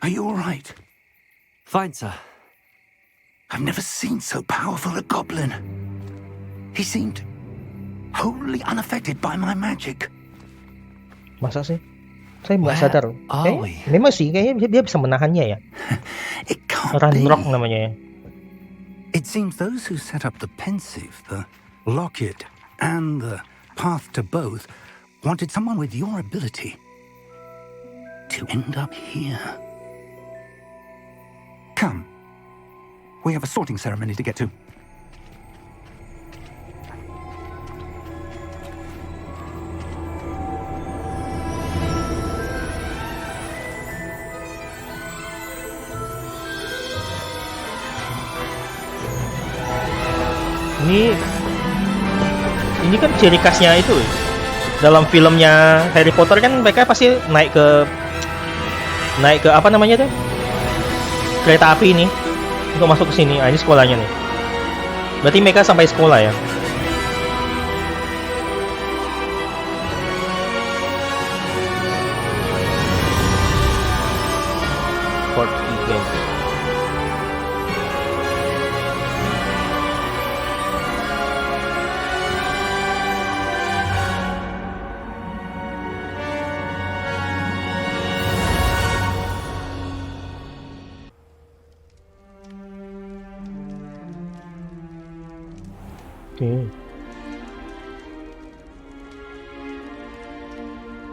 Are you all right? Fine, sir. I've never seen so powerful a goblin. He seemed wholly unaffected by my magic. Masa sih? Saya nggak sadar. are we? Memang sih, kayaknya dia bisa menahannya ya. It can't Ranrock be. namanya ya. It seems those who set up the pensive, the locket, and the path to both wanted someone with your ability to end up here. Come. We have a sorting ceremony to get to. Ini kan ciri khasnya itu dalam filmnya Harry Potter kan mereka pasti naik ke apa namanya tuh, kereta api ini untuk masuk ke sini. Ini sekolahnya nih. Berarti mereka sampai sekolah ya. Fort Games.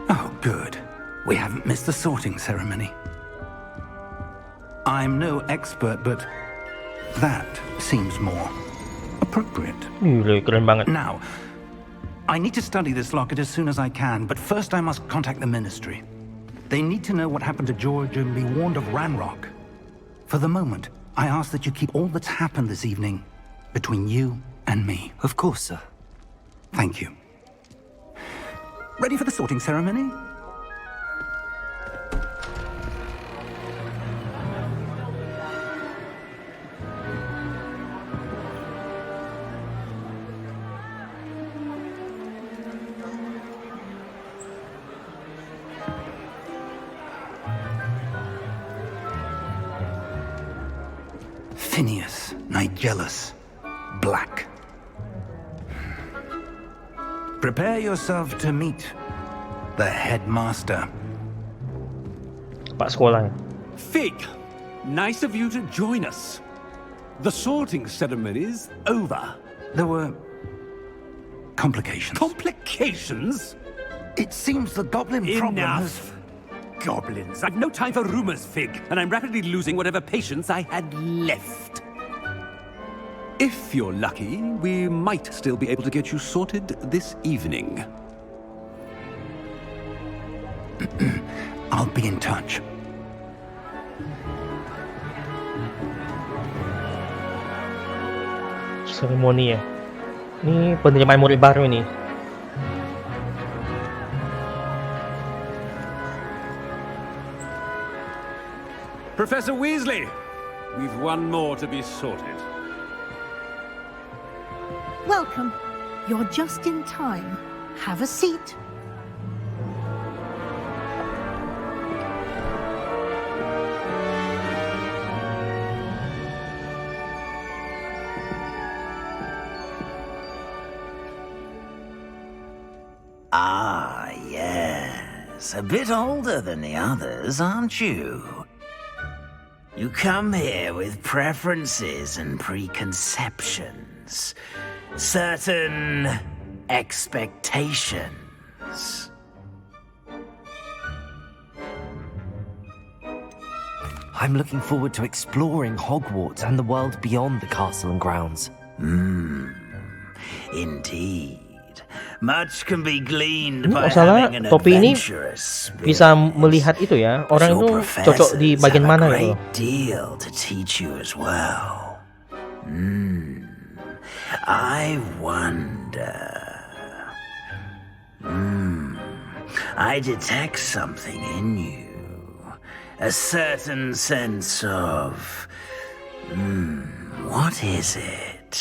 Oh, good. We haven't missed the sorting ceremony. I'm no expert, but that seems more appropriate. Keren banget. Now, I need to study this locket as soon as I can, but first I must contact the Ministry. They need to know what happened to George and be warned of Ranrock. For the moment, I ask that you keep all that's happened this evening between you and me. Of course, sir. Thank you. Ready for the sorting ceremony? Phineas, Nigellus, Black. Prepare yourself to meet the headmaster. Pak sekolah. Fig, nice of you to join us. The sorting ceremony's over. There were complications. Complications? It seems the goblin problem has... Enough. Goblins. I've no time for rumors, Fig, and I'm rapidly losing whatever patience I had left. If you're lucky, we might still be able to get you sorted this evening. I'll be in touch. Seremoni ya. Ini penerimaan murid baru ini. Professor Weasley, we've one more to be sorted. Welcome. You're just in time. Have a seat. Ah, yes. A bit older than the others, aren't you? You come here with preferences and preconceptions. Certain expectations. I'm looking forward to exploring Hogwarts and the world beyond the castle and grounds. Indeed. Much can be gleaned Ini by kalau salah, having an topi ini adventurous spirit. bisa melihat itu ya, orang itu Your cocok di professors bagian have a mana great gitu. deal to teach you as well. I wonder. I detect something in you. A certain sense of... what is it?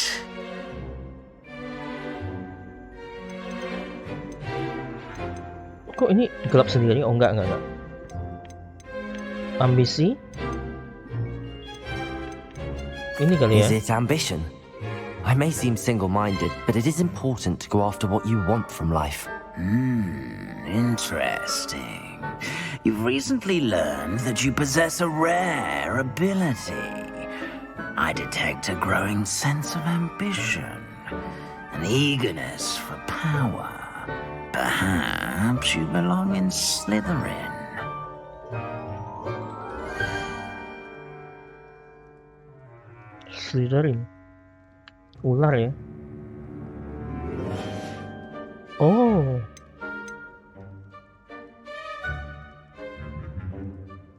Kok ini gelap sendiri? Oh enggak. Ambisi? Ini kali ya. Is it ambition? I may seem single-minded, but it is important to go after what you want from life. Interesting. You've recently learned that you possess a rare ability. I detect a growing sense of ambition, an eagerness for power. Perhaps you belong in Slytherin. Slytherin. Ular ya. Oh.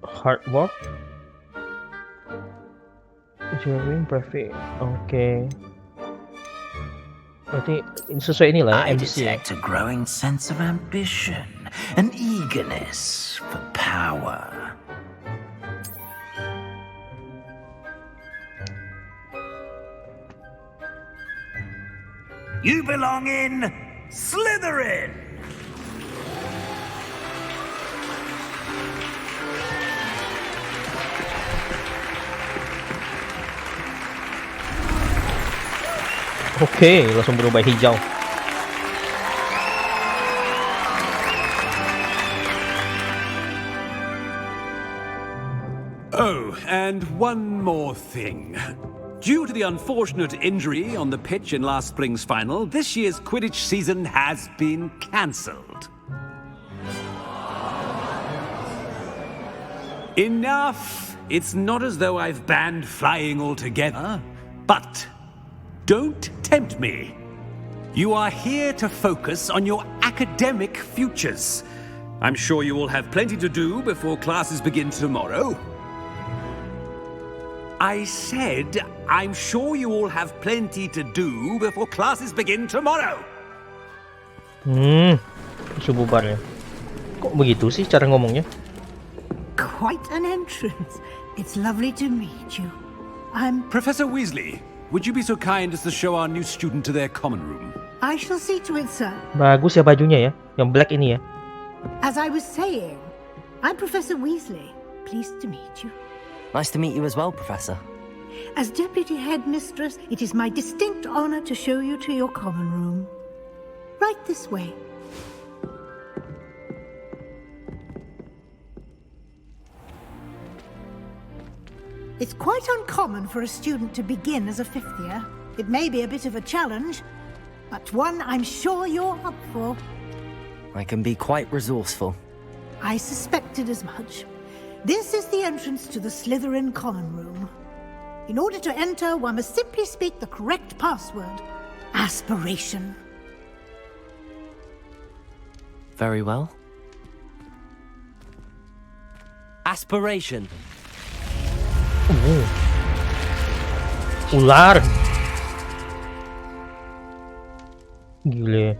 Hard work. Engineering prefix. Oke. Berarti sesuai inilah I MBC ya. detect a growing sense of ambition, an eagerness for power. You belong in Slytherin! Oke, langsung berubah hijau. Oh, and one more thing. Due to the unfortunate injury on the pitch in last spring's final, this year's Quidditch season has been cancelled. Enough! It's not as though I've banned flying altogether, but don't tempt me. You are here to focus on your academic futures. I'm sure you will have plenty to do before classes begin tomorrow. I said, I'm sure you all have plenty to do before classes begin tomorrow. Bisa bubar ya. Kok begitu sih cara ngomongnya? Quite an entrance. It's lovely to meet you. I'm... Professor Weasley, would you be so kind as to show our new student to their common room? I shall see to it, sir. Bagus ya bajunya ya, yang black ini ya. As I was saying, I'm Professor Weasley. Pleased to meet you. Nice to meet you as well, Professor. As Deputy Headmistress, it is my distinct honor to show you to your common room. Right this way. It's quite uncommon for a student to begin as a fifth year. It may be a bit of a challenge, but one I'm sure you're up for. I can be quite resourceful. I suspected as much. This is the entrance to the Slytherin common room. In order to enter, one must simply speak the correct password. Aspiration. Very well. Aspiration. Ular. Gile.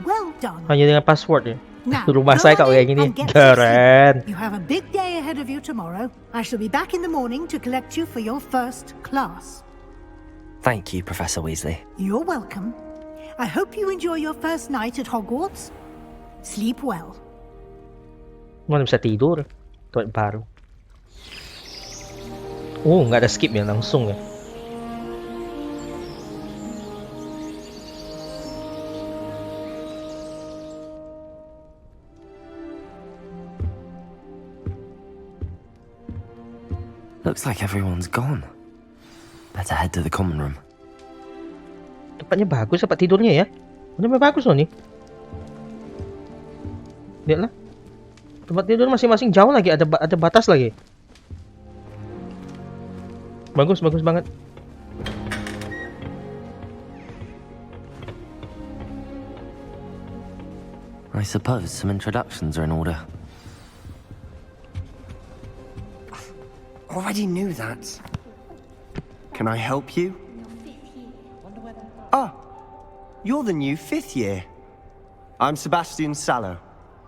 Well done. Hanya dengan password ya. Now, Rumah go saya on kok kayak in gini. and get some Keren. sleep. You have a big day ahead of you tomorrow. I shall be back in the morning to collect you for your first class. Thank you, Professor Weasley. You're welcome. I hope you enjoy your first night at Hogwarts. Sleep well. Mana bisa tidur? Tuan baru. Oh, nggak ada skip ya, langsung ya. Looks like everyone's gone. Better head to the common room. Tempatnya bagus tempat tidurnya ya. Benar bagus loh nih. Lihatlah. Tempat tidur masing-masing jauh lagi, ada batas lagi. Bagus banget. I suppose some introductions are in order. Already knew that. Can I help you? Ah, you're the new fifth year. I'm Sebastian Sallow.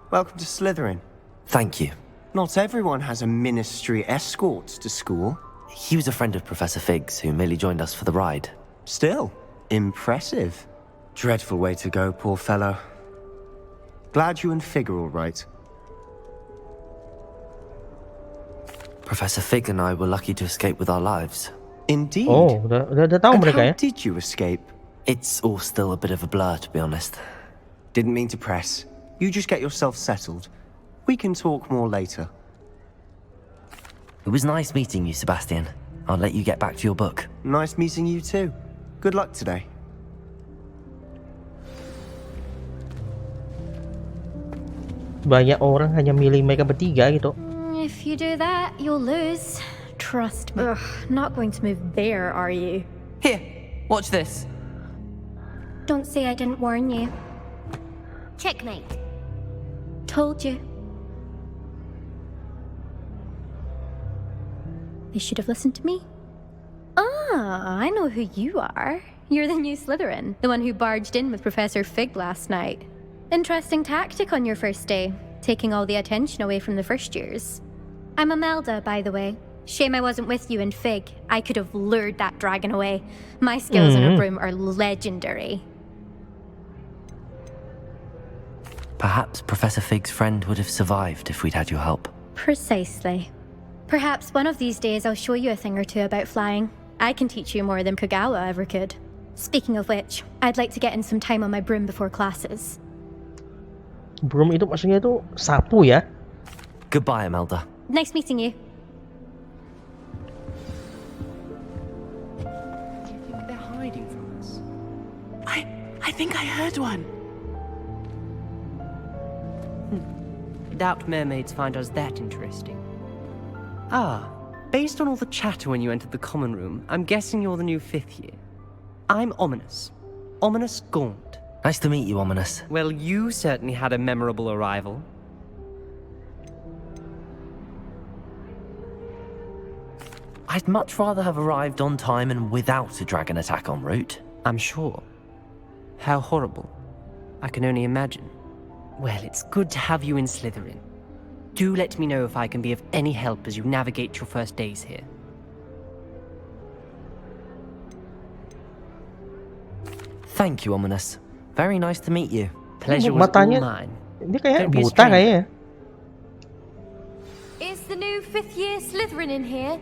Welcome to Slytherin. Thank you. Not everyone has a ministry escort to school. He was a friend of Professor Fig's who merely joined us for the ride. Still, impressive. Dreadful way to go, poor fellow. Glad you and Fig are all right. Professor Fig and I were lucky to escape with our lives. Indeed. Oh, dah tahu And mereka how ya. did you escape? It's all still a bit of a blur, to be honest. Didn't mean to press. You just get yourself settled. We can talk more later. It was nice meeting you, Sebastian. I'll let you get back to your book. Nice meeting you too. Good luck today. Banyak orang hanya milih mereka bertiga gitu. If you do that, you'll lose. Trust me. Ugh, not going to move there, are you? Here, watch this. Don't say I didn't warn you. Checkmate. Told you. They should have listened to me. Ah, I know who you are. You're the new Slytherin, the one who barged in with Professor Fig last night. Interesting tactic on your first day, taking all the attention away from the first years. I'm Imelda, by the way. Shame I wasn't with you in Fig. I could have lured that dragon away. My skills on a broom are legendary. Perhaps Professor Fig's friend would have survived if we'd had your help. Precisely. Perhaps one of these days I'll show you a thing or two about flying. I can teach you more than Kagawa ever could. Speaking of which, I'd like to get in some time on my broom before classes. Broom itu maksudnya itu sapu ya. Goodbye, Imelda. Nice meeting you. Do you think they're hiding from us? I think I heard one. Doubt mermaids find us that interesting. Ah, based on all the chatter when you entered the common room, I'm guessing you're the new 5th year. I'm Ominous. Ominous Gaunt. Nice to meet you, Ominous. Well, you certainly had a memorable arrival. I'd much rather have arrived on time and without a dragon attack en route. I'm sure. How horrible. I can only imagine. Well, it's good to have you in Slytherin. Do let me know if I can be of any help as you navigate your first days here. Thank you, Ominous. Very nice to meet you. Pleasure was all Matanya, mine. dia kayak Don't be a buta stranger. kayaknya. Is the new 5th year Slytherin in here?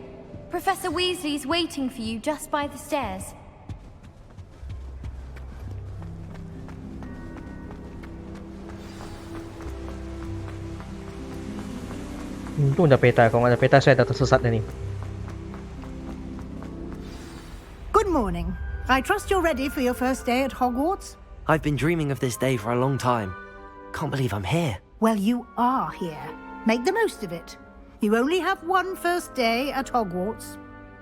Professor Weasley's waiting for you just by the stairs. Untung ada peta. Kalau nggak ada peta saya dah tersesat dah ni. Good morning. I trust you're ready for your first day at Hogwarts? I've been dreaming of this day for a long time. Can't believe I'm here. Well, you are here. Make the most of it. You only have one first day at Hogwarts.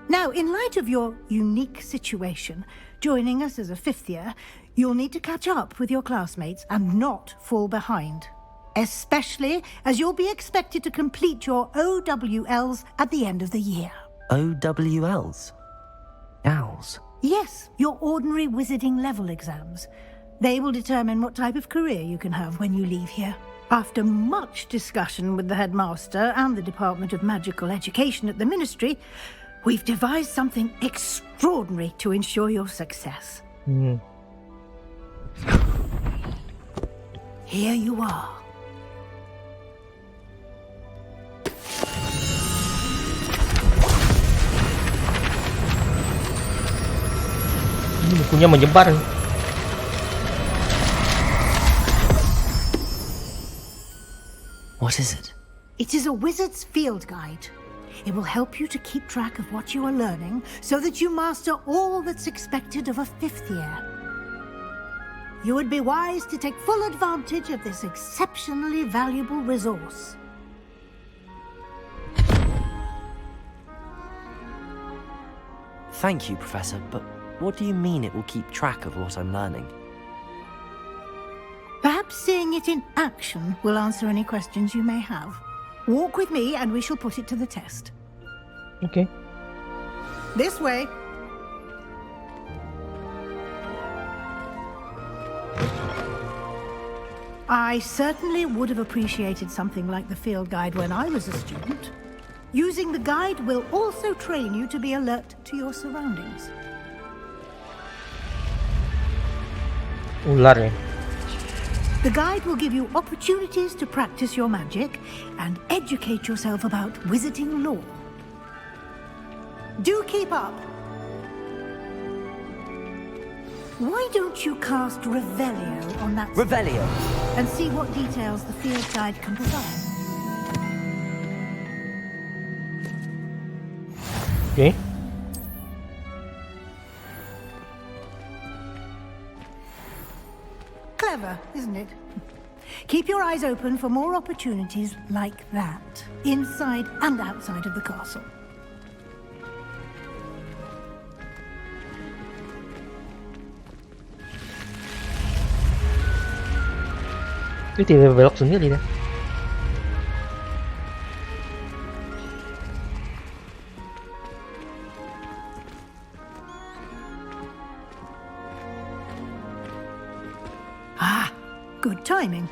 Now, in light of your unique situation, joining us as a 5th year, you'll need to catch up with your classmates and not fall behind. Especially as you'll be expected to complete your OWLs at the end of the year. OWLs? Owls? Yes, your ordinary wizarding level exams. They will determine what type of career you can have when you leave here. After much discussion with the headmaster and the Department of Magical Education at the Ministry, we've devised something extraordinary to ensure your success. Here you are. Ini bukunya menyebar. What is it? It is a wizard's field guide. It will help you to keep track of what you are learning so that you master all that's expected of a 5th year. You would be wise to take full advantage of this exceptionally valuable resource. Thank you, Professor, but what do you mean it will keep track of what I'm learning? Perhaps seeing it in action will answer any questions you may have. Walk with me and we shall put it to the test. Okay. This way. I certainly would have appreciated something like the field guide when I was a student. Using the guide will also train you to be alert to your surroundings. Ular ni. The guide will give you opportunities to practice your magic and educate yourself about wizarding lore. Do keep up. Why don't you cast Revelio on that Revelio. and see what details the field guide can provide? Okay. Clever, isn't it? Keep your eyes open for more opportunities like that, inside and outside of the castle. Dia tiba belok sendiri dah. Ah, good timing.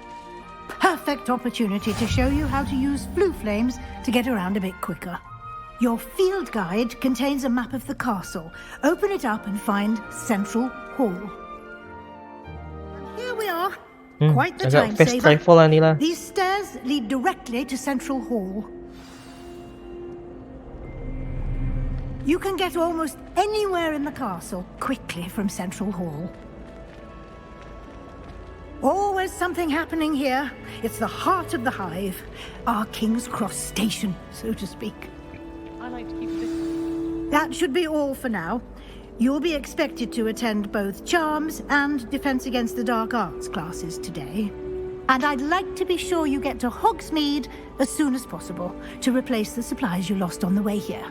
Perfect opportunity to show you how to use blue flames to get around a bit quicker. Your field guide contains a map of the castle. Open it up and find Central Hall. Here we are. Quite the time Agak fast saver. travel lah ni lah. These stairs lead directly to Central Hall. You can get almost anywhere in the castle quickly from Central Hall. Always something happening here. It's the heart of the hive, our King's Cross station, so to speak. I like to keep this. That should be all for now. You'll be expected to attend both Charms and Defense Against the Dark Arts classes today. And I'd like to be sure you get to Hogsmeade as soon as possible to replace the supplies you lost on the way here.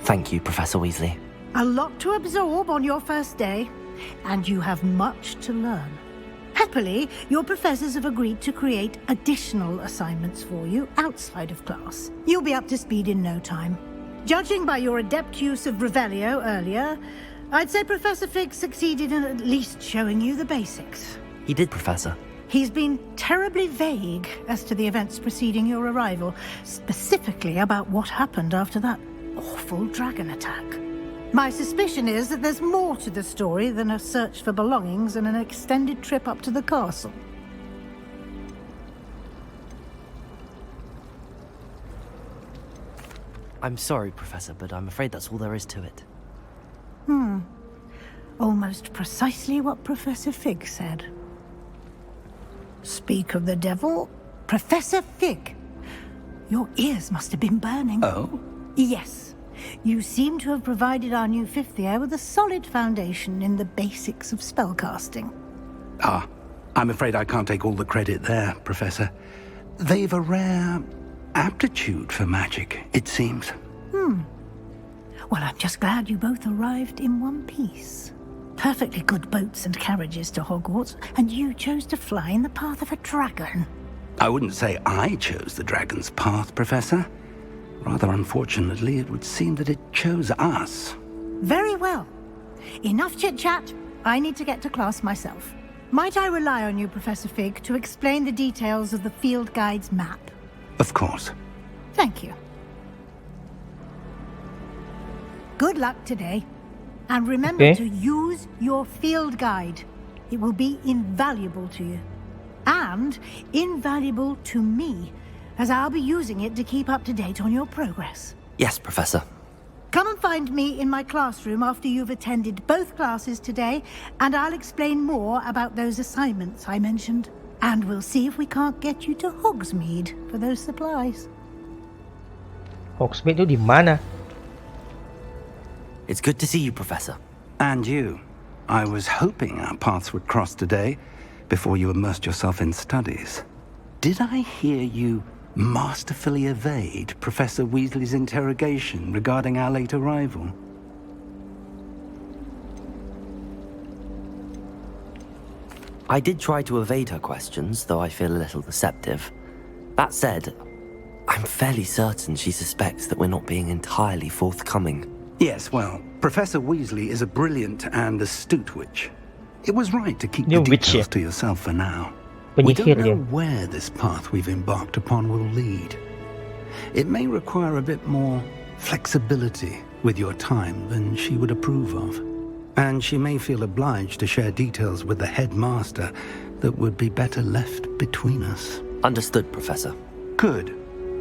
Thank you, Professor Weasley. A lot to absorb on your first day, and you have much to learn. Happily, your professors have agreed to create additional assignments for you outside of class. You'll be up to speed in no time. Judging by your adept use of Revelio earlier, I'd say Professor Fig succeeded in at least showing you the basics. He did, Professor. He's been terribly vague as to the events preceding your arrival, specifically about what happened after that awful dragon attack. My suspicion is that there's more to the story than a search for belongings and an extended trip up to the castle. I'm sorry, Professor, but I'm afraid that's all there is to it. Almost precisely what Professor Fig said. Speak of the devil, Professor Fig. Your ears must have been burning. Oh? Yes. You seem to have provided our new fifth year with a solid foundation in the basics of spellcasting. Ah, I'm afraid I can't take all the credit there, Professor. They've a rare aptitude for magic, it seems. Well, I'm just glad you both arrived in one piece. Perfectly good boats and carriages to Hogwarts, and you chose to fly in the path of a dragon. I wouldn't say I chose the dragon's path, Professor. Rather unfortunately, it would seem that it chose us. Very well. Enough chit-chat. I need to get to class myself. Might I rely on you, Professor Fig, to explain the details of the field guide's map? Of course. Thank you. Good luck today. And remember to use your field guide. It will be invaluable to you. And invaluable to me, as I'll be using it to keep up to date on your progress. Yes, Professor. Come and find me in my classroom after you've attended both classes today, and I'll explain more about those assignments I mentioned. And we'll see if we can't get you to Hogsmeade for those supplies. Hogsmeade itu di mana? It's good to see you, Professor. And you. I was hoping our paths would cross today, before you immersed yourself in studies. Did I hear you masterfully evade Professor Weasley's interrogation regarding our late arrival? I did try to evade her questions, though I feel a little deceptive. That said, I'm fairly certain she suspects that we're not being entirely forthcoming. Yes, well, Professor Weasley is a brilliant and astute witch. It was right to keep Dia the witch details ya? to yourself for now. We Penyihir don't know dia. where this path we've embarked upon will lead. It may require a bit more flexibility with your time than she would approve of. And she may feel obliged to share details with the headmaster that would be better left between us. Understood, Professor. Good.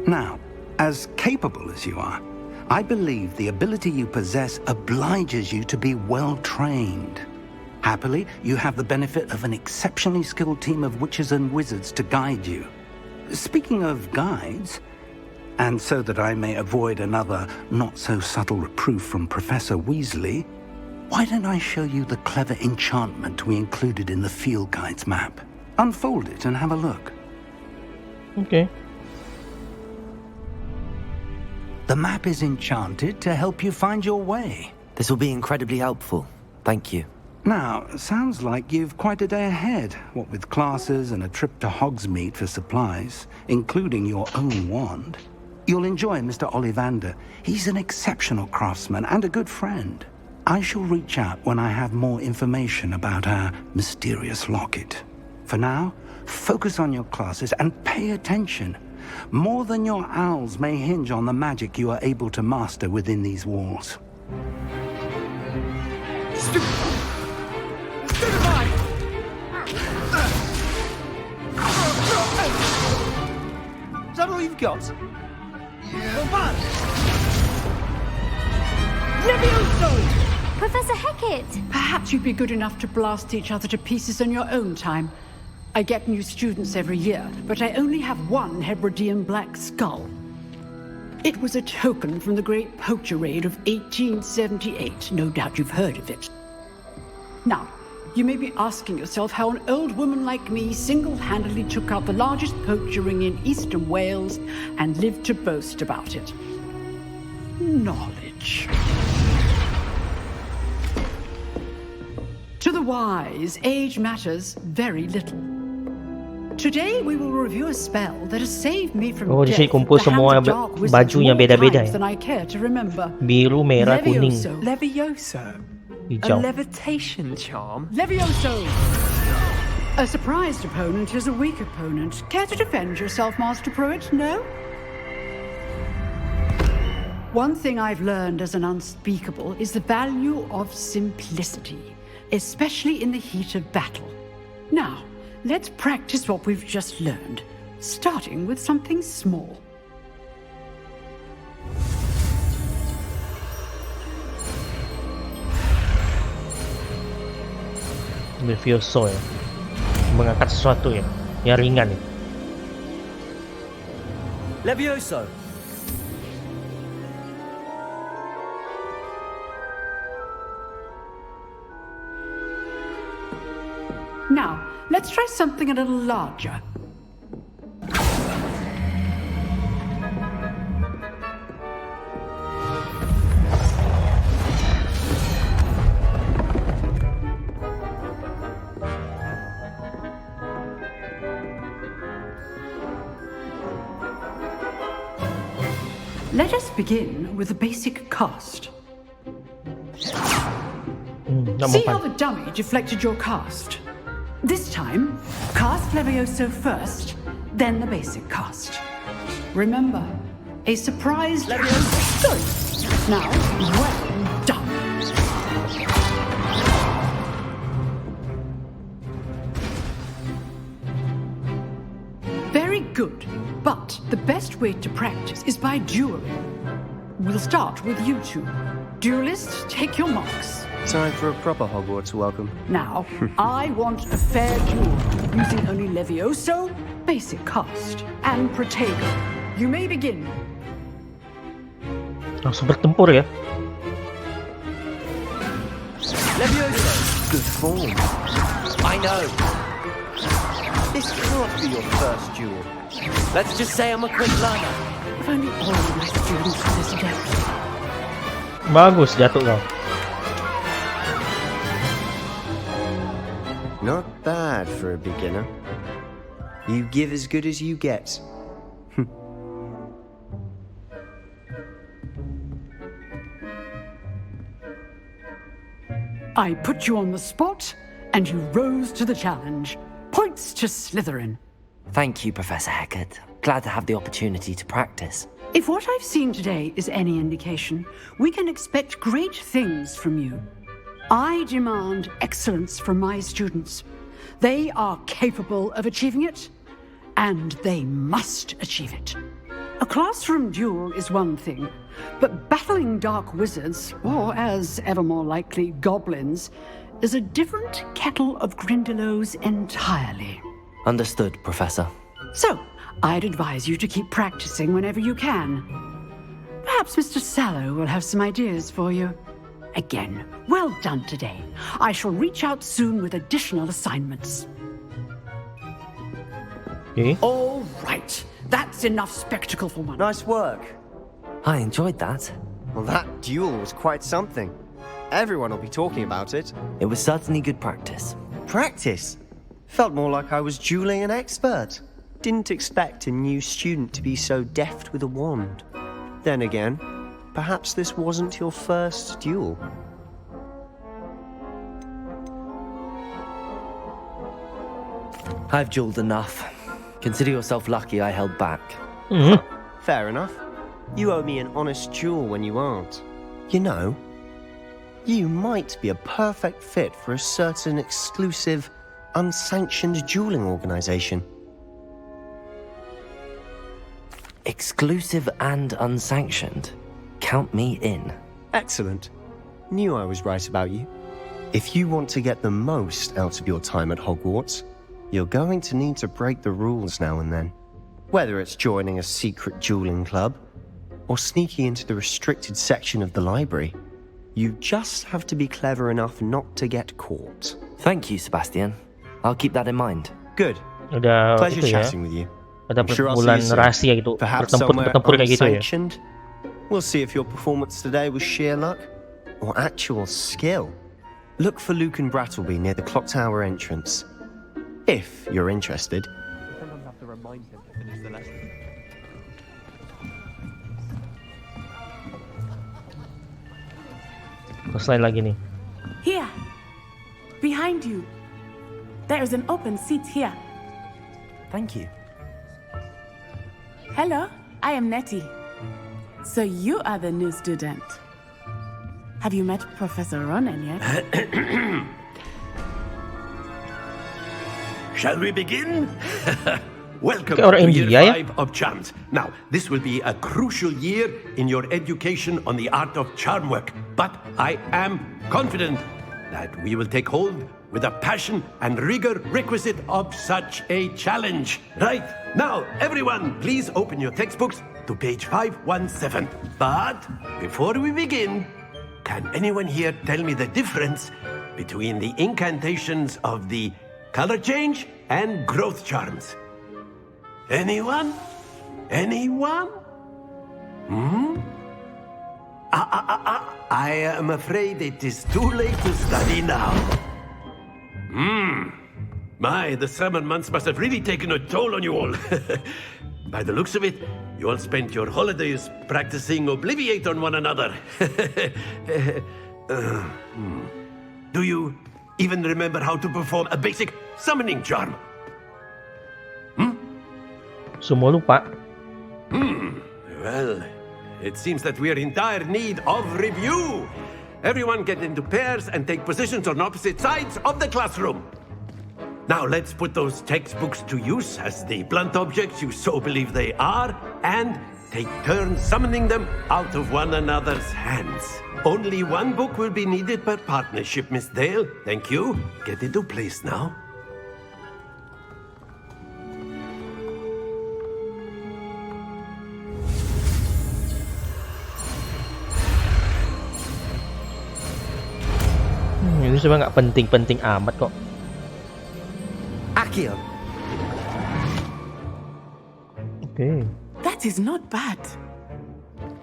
Now, as capable as you are, I believe the ability you possess obliges you to be well-trained. Happily, you have the benefit of an exceptionally skilled team of witches and wizards to guide you. Speaking of guides, and so that I may avoid another not-so-subtle reproof from Professor Weasley, why don't I show you the clever enchantment we included in the field guide's map? Unfold it and have a look. Okay. The map is enchanted to help you find your way. This will be incredibly helpful. Thank you. Now, sounds like you've quite a day ahead, what with classes and a trip to Hogsmeade for supplies, including your own wand. You'll enjoy Mr. Ollivander. He's an exceptional craftsman and a good friend. I shall reach out when I have more information about our mysterious locket. For now, focus on your classes and pay attention. More than your owls may hinge on the magic you are able to master within these walls. Is that all you've got? Professor Hecat! Perhaps you'd be good enough to blast each other to pieces in your own time. I get new students every year, but I only have one Hebridean black skull. It was a token from the Great Poacher Raid of 1878. No doubt you've heard of it. Now, you may be asking yourself how an old woman like me single-handedly took out the largest poacher ring in eastern Wales and lived to boast about it. Knowledge. To the wise, age matters very little. Today we will review a spell that has saved me from Oh, di sini death kumpul at the semua hands of dark wizards baju yang more beda-beda times ya. than I care to remember. Biru, merah, kuning, Levioso. Levioso? hijau. A levitation charm? Levioso! A surprised opponent is a weak opponent. Care to defend yourself, Master Pruitt? No? One thing I've learned as an unspeakable is the value of simplicity, especially in the heat of battle. Now, let's practice what we've just learned, starting with something small. Levioso ya. Mengangkat sesuatu ya. Yang ringan ya. Levioso! Now, let's try something a little larger. Let us begin with the basic cast. See how the dummy deflected your cast? This time, cast Levioso first, then the basic cast. Remember, a surprise Levioso. Good. Now, well done. Very good. But the best way to practice is by dueling. We'll start with you two. Duelists, take your marks. Time for a proper Hogwarts welcome. Now, I want a fair duel, using only Levioso, basic cast, and Protego. You may begin. Langsung bertempur ya. Levioso! Good form. I know. This can't be your first duel. Let's just say I'm a quick learner. If only all of my students were this adept. Bagus jatuh kau. Not bad for a beginner. You give as good as you get. I put you on the spot, and you rose to the challenge. Points to Slytherin. Thank you, Professor Hecat. Glad to have the opportunity to practice. If what I've seen today is any indication, we can expect great things from you. I demand excellence from my students. They are capable of achieving it, and they must achieve it. A classroom duel is one thing, but battling dark wizards, or as ever more likely, goblins, is a different kettle of Grindylows entirely. Understood, Professor. So, I'd advise you to keep practicing whenever you can. Perhaps Mr. Sallow will have some ideas for you. Again, well done today. I shall reach out soon with additional assignments. Okay. All right. That's enough spectacle for one. Nice work. I enjoyed that. Well, that duel was quite something. Everyone will be talking about it. It was certainly good practice. Practice? Felt more like I was dueling an expert. Didn't expect a new student to be so deft with a wand. Then again, perhaps this wasn't your first duel. I've dueled enough. Consider yourself lucky I held back. Fair enough. You owe me an honest duel when you aren't. You know, you might be a perfect fit for a certain exclusive, unsanctioned dueling organization. Exclusive and unsanctioned. Count me in. Excellent. Knew I was right about you. If you want to get the most out of your time at Hogwarts, you're going to need to break the rules now and then. Whether it's joining a secret dueling club, or sneaking into the restricted section of the library, you just have to be clever enough not to get caught. Thank you, Sebastian. I'll keep that in mind. Good. Ada Pleasure itu ya. chatting with you. Ada I'm sure I'll see you perkumpulan soon. rahasia gitu. Perhaps somewhere Bertempur kayak gitu ya. unsanctioned. We'll see if your performance today was sheer luck or actual skill. Look for Luke and Brattleby near the clock tower entrance. If you're interested. Sometimes have to remind him to finish the lesson. Selain lagi nih. Here, behind you. There is an open seat here. Thank you. Hello, I am Nettie. So you are the new student. Have you met Professor Ronan yet? Shall we begin? Welcome Okay, orang to year India, ya? 5 of charms. Now, this will be a crucial year in your education on the art of charm work. But I am confident that we will take hold with the passion and rigor requisite of such a challenge. Right, now, everyone, please open your textbooks to page 517. But before we begin, can anyone here tell me the difference between the incantations of the color change and growth charms? Anyone? Anyone? I am afraid it is too late to study now. My, the summer months must have really taken a toll on you all. By the looks of it, you all spent your holidays practicing Obliviate on one another. Do you even remember how to perform a basic summoning charm? Semua lupa. Well, it seems that we are in dire need of review. Everyone get into pairs and take positions on opposite sides of the classroom. Now let's put those textbooks to use as the blunt objects you so believe they are, and take turns summoning them out of one another's hands. Only one book will be needed per partnership, Miss Dale. Thank you. Get into place now. Ini sebenarnya nggak penting-penting amat kok. Akio. Okay. That is not bad.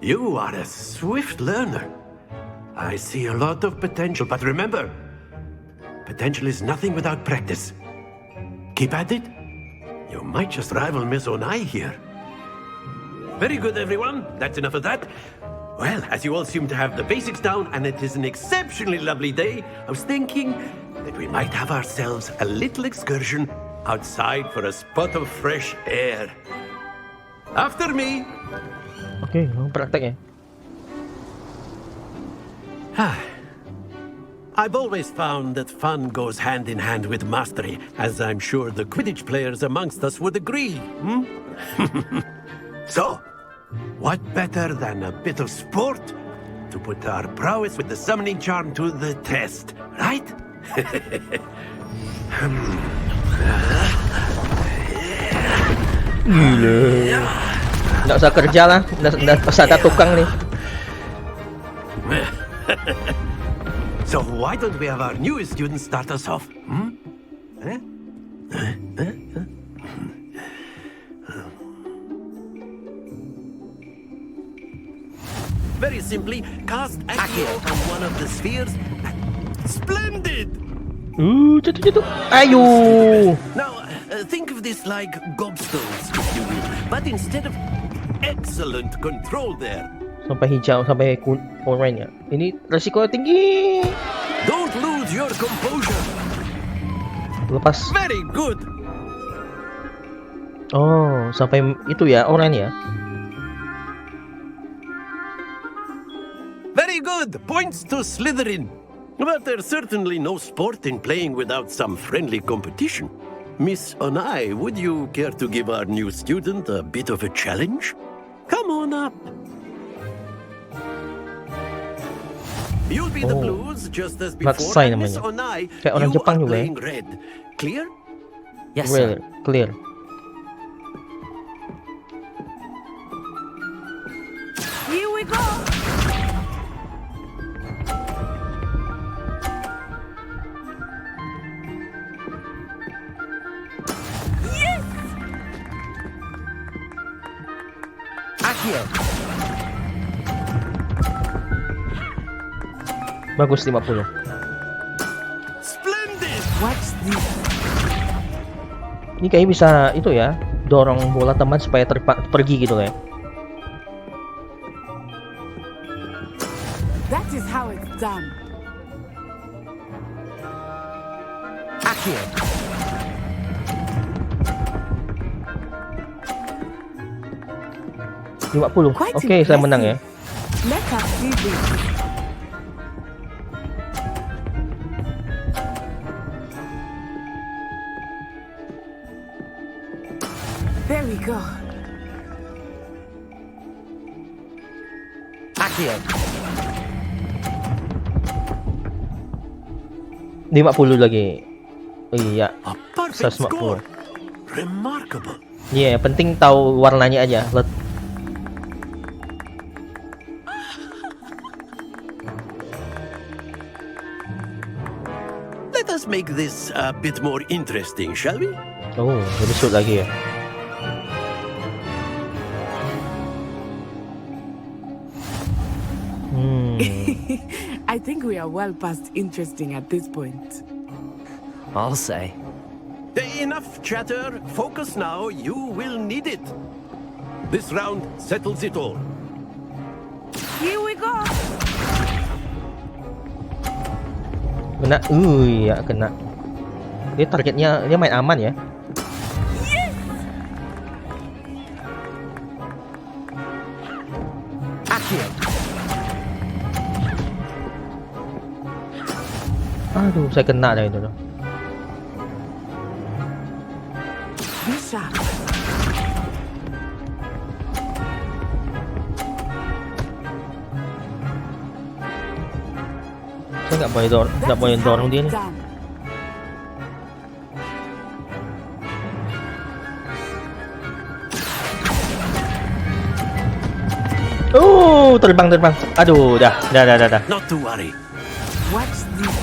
You are a swift learner. I see a lot of potential, but remember, potential is nothing without practice. Keep at it. You might just rival Miss Onai here. Very good, everyone. That's enough of that. Well, as you all seem to have the basics down, and it is an exceptionally lovely day, I was thinking that we might have ourselves a little excursion outside for a spot of fresh air. After me. Okay, praktek ya. I've always found that fun goes hand in hand with mastery, as I'm sure the Quidditch players amongst us would agree. So, What better than a bit of sport to put our prowess with the summoning charm to the test, right? Gila. Nggak usah kerja lah, udah ada tukang nih. So why don't we have our newest student start us off? Very simply, cast Accio on one of the spheres. Splendid! Jatuh. Ayo. Now, think of this like gobstones, if you will. But instead of excellent control there. Sampai hijau, sampai oranye. Ini resiko tinggi. Don't lose your composure. Lepas. Very good. Oh, sampai itu ya, oranye ya. Very good. Points to Slytherin. But there's certainly no sport in playing without some friendly competition. Miss Onai, would you care to give our new student a bit of a challenge? Come on up. You'll be the blues just as before. Matsai And Miss namanya. Onai, Kayak orang you Jepang are juga ya. playing red. Clear? Yes, sir. Clear. Here we go! Yes! Accio. Bagus 50. Splendid! What's this? Ini kayaknya bisa itu ya, dorong bola teman supaya pergi gitu ya. That is how it's done. Accio. Oke, saya menang ya. Let us see this. There we go. Accio. 50 lagi. Iya. A perfect 150. score. Remarkable. Iya, penting tahu warnanya aja. Let us make this a bit more interesting, shall we? Oh, lebih sulit lagi ya. I think we are well past interesting at this point. I'll say. Enough chatter. Focus now. You will need it. This round settles it all. Here we go! Kena, ya kena. Dia targetnya dia main aman ya. Yes! Accio. Aduh, saya kena dari itu. Bisa. Saya nggak boleh dorong dia nih. Terbang. Aduh, dah. Not to worry. What's this?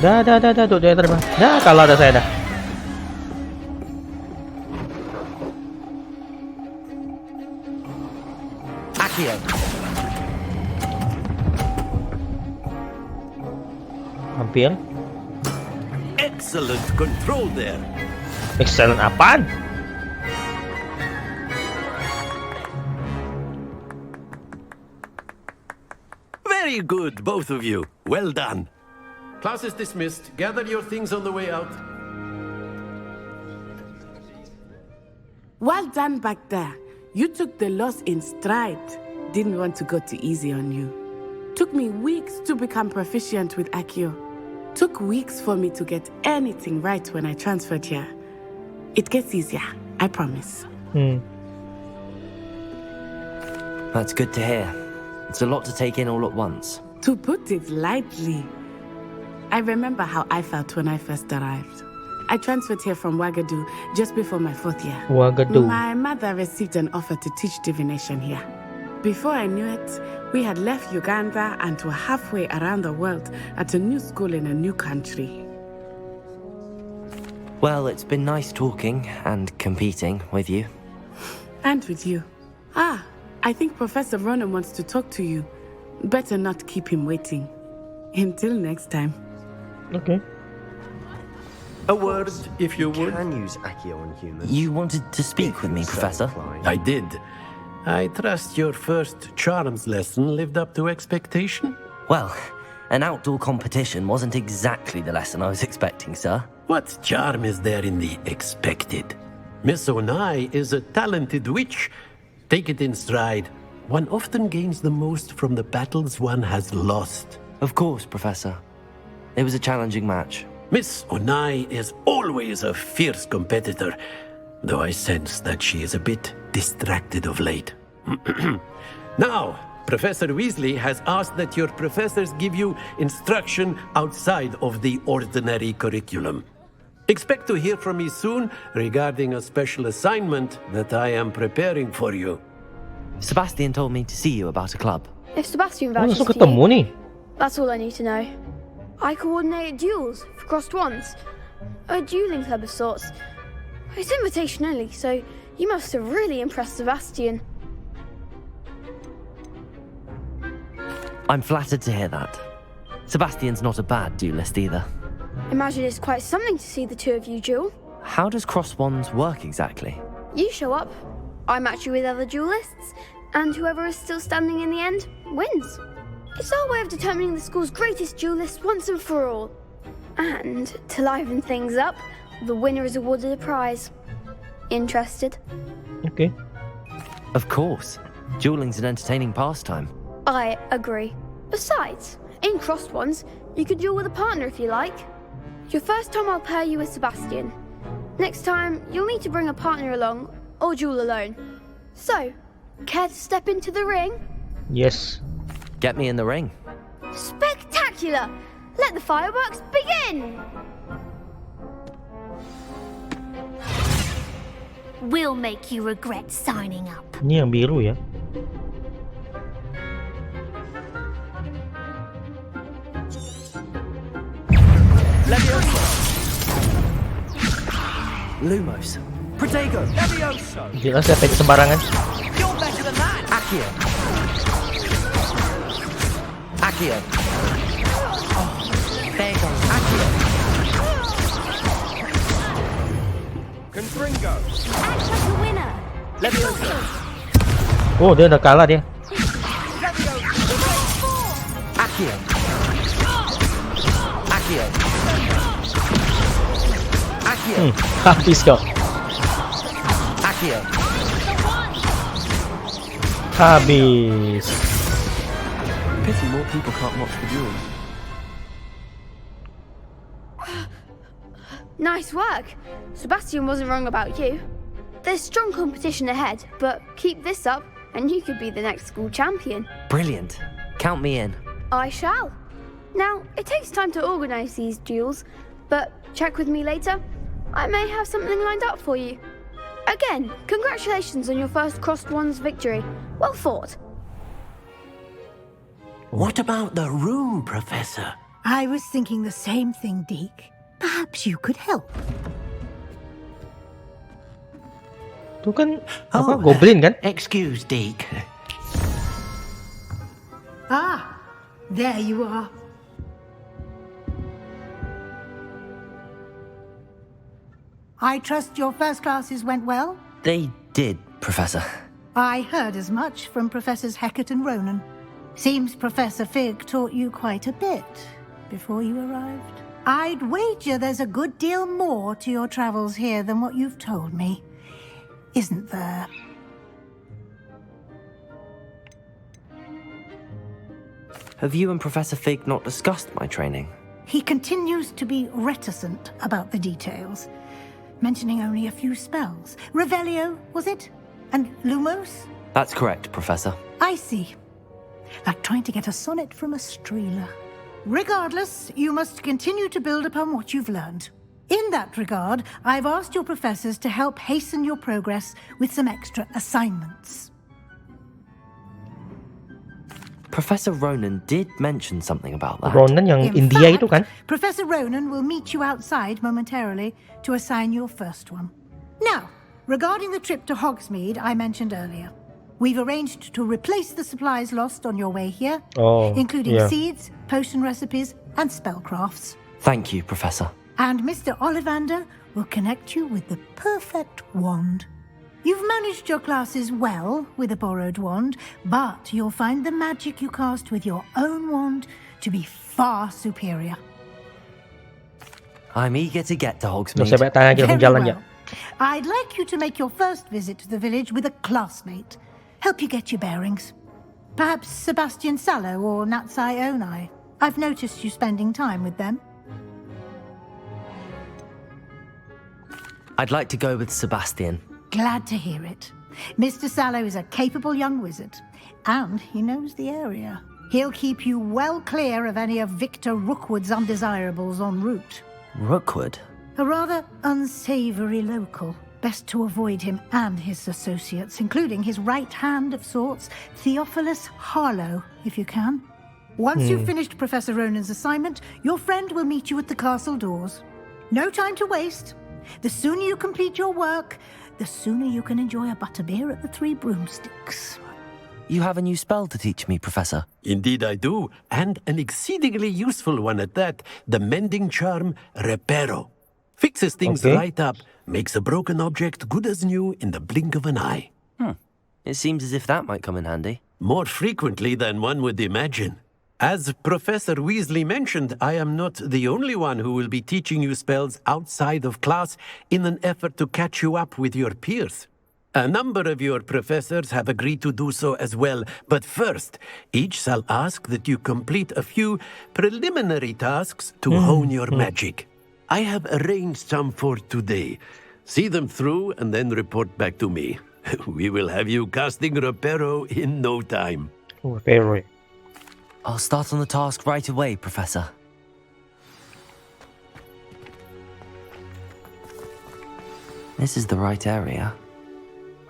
Dah, dia terbang. Dah, kalah dah saya dah. Accio. Hampir. Excellent control there. Excellent apaan? Very good, both of you. Well done. Class is dismissed. Gather your things on the way out. Well done back there. You took the loss in stride. Didn't want to go too easy on you. Took me weeks to become proficient with Accio. Took weeks for me to get anything right when I transferred here. It gets easier, I promise. That's good to hear. It's a lot to take in all at once. To put it lightly, I remember how I felt when I first arrived. I transferred here from Ouagadougou just before my 4th year. Ouagadougou. My mother received an offer to teach divination here. Before I knew it, we had left Uganda and were halfway around the world at a new school in a new country. Well, it's been nice talking and competing with you. And with you. I think Professor Ronan wants to talk to you. Better not keep him waiting. Until next time. Okay. A word, if you would. Can use Accio on humans. You wanted to speak with me, Professor? I did. I trust your first charms lesson lived up to expectation? Well, an outdoor competition wasn't exactly the lesson I was expecting, sir. What charm is there in the expected? Miss Onai is a talented witch. Take it in stride. One often gains the most from the battles one has lost. Of course, Professor. It was a challenging match. Miss Onai is always a fierce competitor, though I sense that she is a bit distracted of late. Now, Professor Weasley has asked that your professors give you instruction outside of the ordinary curriculum. Expect to hear from me soon regarding a special assignment that I am preparing for you. Sebastian told me to see you about a club. If Sebastian Oh, vouches langsung for ketemu you, nih. that's all I need to know. I coordinate duels for crossed wands. A dueling club of sorts. It's invitation only, so you must have really impressed Sebastian. I'm flattered to hear that. Sebastian's not a bad duelist either. Imagine it's quite something to see the two of you duel. How does cross wands work exactly? You show up, I match you with other duelists, and whoever is still standing in the end wins. It's our way of determining the school's greatest duelist once and for all. And to liven things up, the winner is awarded a prize. Interested? Okay. Of course. Dueling's an entertaining pastime. I agree. Besides, in crossed ones, you could duel with a partner if you like. Your first time I'll pair you with Sebastian. Next time, you'll need to bring a partner along, or duel alone. So, care to step into the ring? Yes. Get me in the ring. Spectacular! Let the fireworks begin! We'll make you regret signing up. Ini yang biru ya. Lumos. Protego. Jelas ya, take sembarangan. Accio. Accio. Oh, there goes Accio. Confringo. Act like a winner. Leviosa. Oh, dia udah kalah dia. Accio. Accio. Accio. Habis kau. Accio. Habis. Pity more people can't watch the duels. Nice work. Sebastian wasn't wrong about you. There's strong competition ahead, but keep this up and you could be the next school champion. Brilliant. Count me in. I shall. Now, it takes time to organise these duels, but check with me later. I may have something lined up for you. Again, congratulations on your first crossed wands victory. Well fought. What about the room, Professor? I was thinking the same thing, Deke. Perhaps you could help. Itu kan apa goblin kan? Excuse, Deke. Ah, there you are. I trust your first classes went well? They did, Professor. I heard as much from Professors Hecat and Ronan. Seems Professor Fig taught you quite a bit before you arrived. I'd wager there's a good deal more to your travels here than what you've told me. Isn't there? Have you and Professor Fig not discussed my training? He continues to be reticent about the details, mentioning only a few spells. Revelio, was it? And Lumos? That's correct, Professor. I see. Like trying to get a sonnet from a streeler. Regardless, you must continue to build upon what you've learned. In that regard, I've asked your professors to help hasten your progress with some extra assignments. Professor Ronan did mention something about that. Ronan yang In India fact, itu kan? Professor Ronan will meet you outside momentarily to assign your first one. Now, regarding the trip to Hogsmeade I mentioned earlier, we've arranged to replace the supplies lost on your way here, including seeds, potion recipes, and spellcrafts. Thank you, Professor. And Mr. Ollivander will connect you with the perfect wand. You've managed your classes well with a borrowed wand, but you'll find the magic you cast with your own wand to be far superior. I'm eager to get to Hogsmeade. Saya tanya lagi Very jalan je. well. I'd like you to make your first visit to the village with a classmate. Help you get your bearings. Perhaps Sebastian Sallow or Natsai Onai. I've noticed you spending time with them. I'd like to go with Sebastian. Glad to hear it. Mr. Sallow is a capable young wizard, and he knows the area. He'll keep you well clear of any of Victor Rookwood's undesirables en route. Rookwood? A rather unsavoury local. Best to avoid him and his associates, including his right hand of sorts, Theophilus Harlow, if you can. Once you've finished Professor Ronan's assignment, your friend will meet you at the castle doors. No time to waste. The sooner you complete your work, the sooner you can enjoy a butterbeer at the Three Broomsticks. You have a new spell to teach me, Professor. Indeed I do, and an exceedingly useful one at that, the mending charm Reparo. Fixes things right up, makes a broken object good as new in the blink of an eye. It seems as if that might come in handy. More frequently than one would imagine. As Professor Weasley mentioned, I am not the only one who will be teaching you spells outside of class in an effort to catch you up with your peers. A number of your professors have agreed to do so as well, but first, each shall ask that you complete a few preliminary tasks to hone your magic. I have arranged some for today. See them through and then report back to me. We will have you casting Reparo in no time. Reparo. I'll start on the task right away, Professor. This is the right area.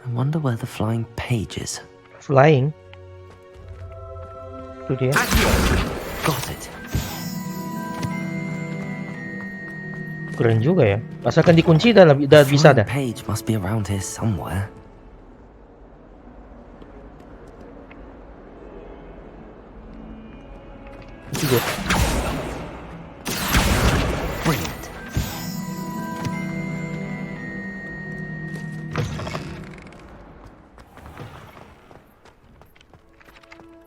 I wonder where the flying page is. Flying? Itu dia. Got it. Keren juga ya. Asalkan dikunci dah bisa dah. The page must be around here somewhere. Juga. Brilliant.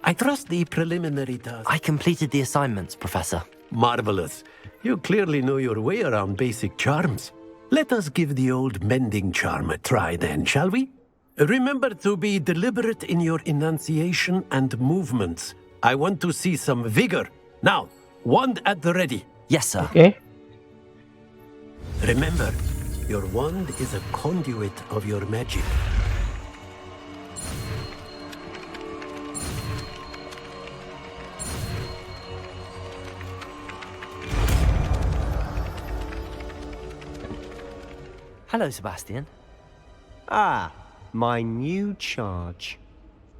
I trust the preliminary task. I completed the assignments, Professor. Marvelous. You clearly know your way around basic charms. Let us give the old mending charm a try then, shall we? Remember to be deliberate in your enunciation and movements. I want to see some vigor. Now, wand at the ready. Yes, sir. Okay. Remember, your wand is a conduit of your magic. Hello, Sebastian. Ah, my new charge.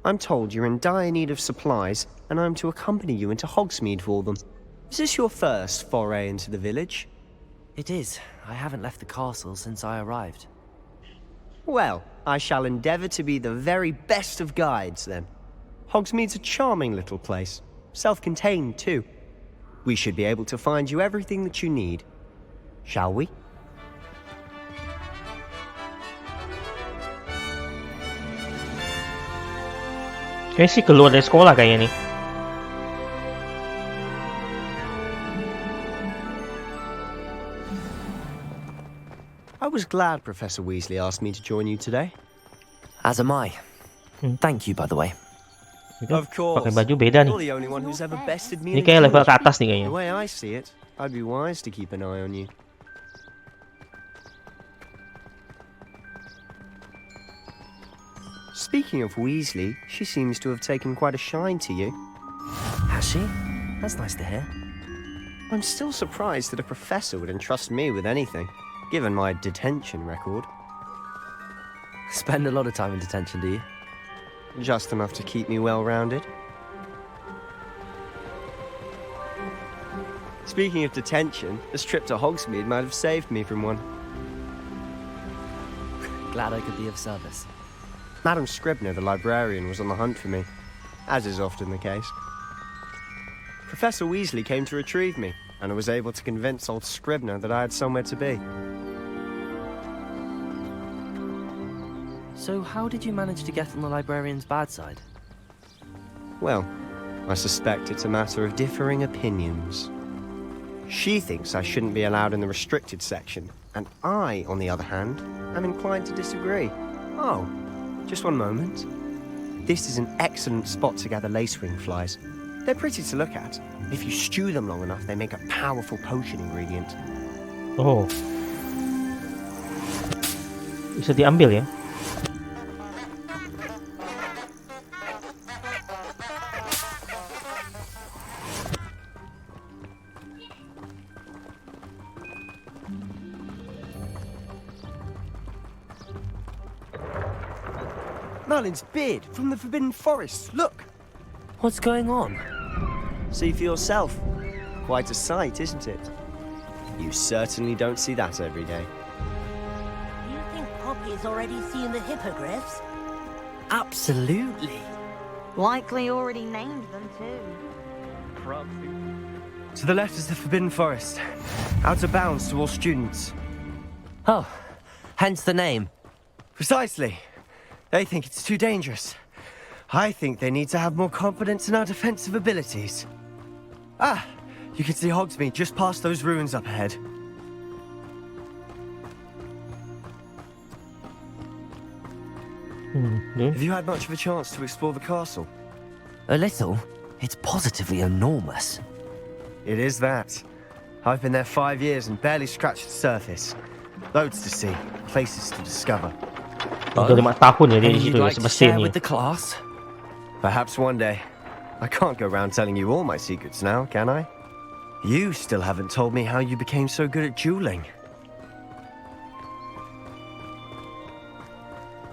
I'm told you're in dire need of supplies, and I'm to accompany you into Hogsmeade for them. Is this your first foray into the village? It is. I haven't left the castle since I arrived. Well, I shall endeavour to be the very best of guides, then. Hogsmeade's a charming little place. Self-contained, too. We should be able to find you everything that you need. Shall we? Kayaknya sih keluar dari sekolah kayaknya nih. I was glad Professor Weasley asked me to join you today. As am I. Thank you, by the way. Of course. Pakai baju beda nih. You're the only one who's ever bested me. Ini kayak level ke atas nih kayaknya. The way I see it, I'd be wise to keep an eye on you. Speaking of Weasley, she seems to have taken quite a shine to you. Has she? That's nice to hear. I'm still surprised that a professor would entrust me with anything, given my detention record. Spend a lot of time in detention, do you? Just enough to keep me well-rounded. Speaking of detention, this trip to Hogsmeade might have saved me from one. Glad I could be of service. Madam Scribner, the librarian, was on the hunt for me, as is often the case. Professor Weasley came to retrieve me, and I was able to convince old Scribner that I had somewhere to be. So how did you manage to get on the librarian's bad side? Well, I suspect it's a matter of differing opinions. She thinks I shouldn't be allowed in the restricted section, and I, on the other hand, am inclined to disagree. Oh, just one moment. This is an excellent spot to gather lacewing flies. They're pretty to look at. If you stew them long enough, they make a powerful potion ingredient. Oh. Bisa diambil ya? Merlin's beard from the Forbidden Forest. Look! What's going on? See for yourself. Quite a sight, isn't it? You certainly don't see that every day. You think Poppy's already seen the hippogriffs? Absolutely. Likely already named them too. To the left is the Forbidden Forest. Out of bounds to all students. Oh, hence the name. Precisely. They think it's too dangerous. I think they need to have more confidence in our defensive abilities. Ah, you can see Hogsmeade just past those ruins up ahead. Have you had much of a chance to explore the castle? A little. It's positively enormous. It is that. I've been there 5 years and barely scratched the surface. Loads to see, places to discover. Udah 5 tahun ya dia di situ ya, to semestinya. share with the class? Perhaps one day. I can't go around telling you all my secrets now, can I? You still haven't told me how you became so good at dueling.